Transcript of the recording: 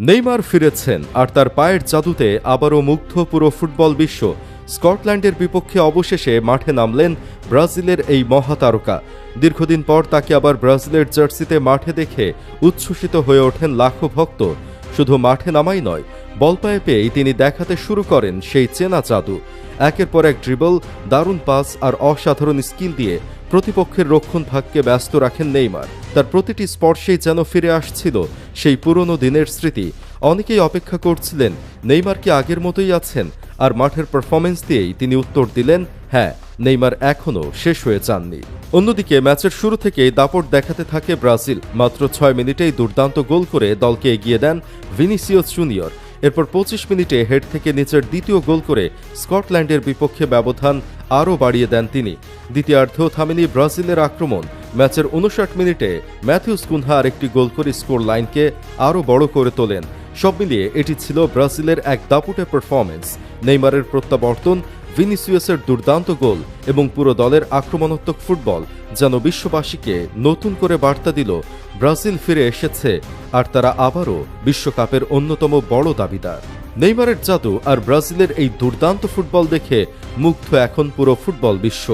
Neymar ফিরেছেন আর তার পায়ের জাদুতে আবারও মুগ্ধ পুরো ফুটবল বিশ্ব। স্কটল্যান্ডের বিপক্ষে অবশেষে মাঠে নামলেন ব্রাজিলের এই মহাতারকা। দীর্ঘদিন পর তাকে আবার ব্রাজিলের জার্সিতে মাঠে দেখে উচ্ছ্বসিত হয়ে ওঠেন লাখো ভক্ত। শুধু মাঠে নামাই নয়, বল পায়ে পেয়েই তিনি দেখাতে শুরু করেন সেই চেনা জাদু। একের পর এক ড্রিবল, দারুণ পাস আর অসাধারণ স্কিল দিয়ে প্রতিপক্ষের রক্ষণ ভাগকে ব্যস্ত রাখেন নেইমার। তার প্রতিটি স্পর্শেই যেন ফিরে আসছিল সেই পুরনো দিনের স্মৃতি। অনেকেই অপেক্ষা করছিলেন নেইমার কি আগের মতোই আছেন, আর মাঠের পারফরমেন্স দিয়েই তিনি উত্তর দিলেন, হ্যাঁ, নেইমার এখনও শেষ হয়ে যাননি। অন্যদিকে ম্যাচের শুরু থেকেই দাপট দেখাতে থাকে ব্রাজিল। মাত্র 6 মিনিটেই দুর্দান্ত গোল করে দলকে এগিয়ে দেন ভিনিসিয়াস জুনিয়র। এরপর 25 মিনিটে হেড থেকে নিচের দ্বিতীয় গোল করে স্কটল্যান্ডের বিপক্ষে ব্যবধান আরও বাড়িয়ে দেন তিনি। দ্বিতীয়ার্ধেও থামেনি ব্রাজিলের আক্রমণ। ম্যাচের 59 মিনিটে ম্যাথিউস কুনহা আরেকটি গোল করে স্কোর লাইনকে আরও বড় করে তোলেন। সব মিলিয়ে এটি ছিল ব্রাজিলের এক দাপুটে পারফরমেন্স। নেইমারের প্রত্যাবর্তন, ভিনিসিয়াসের দুর্দান্ত গোল এবং পুরো দলের আক্রমণাত্মক ফুটবল যেন বিশ্ববাসীকে নতুন করে বার্তা দিল ব্রাজিল ফিরে এসেছে, আর তারা আবারও বিশ্বকাপের অন্যতম বড় দাবিদার। নেইমারের জাদু আর ব্রাজিলের এই দুর্দান্ত ফুটবল দেখে মুগ্ধ এখন পুরো ফুটবল বিশ্ব।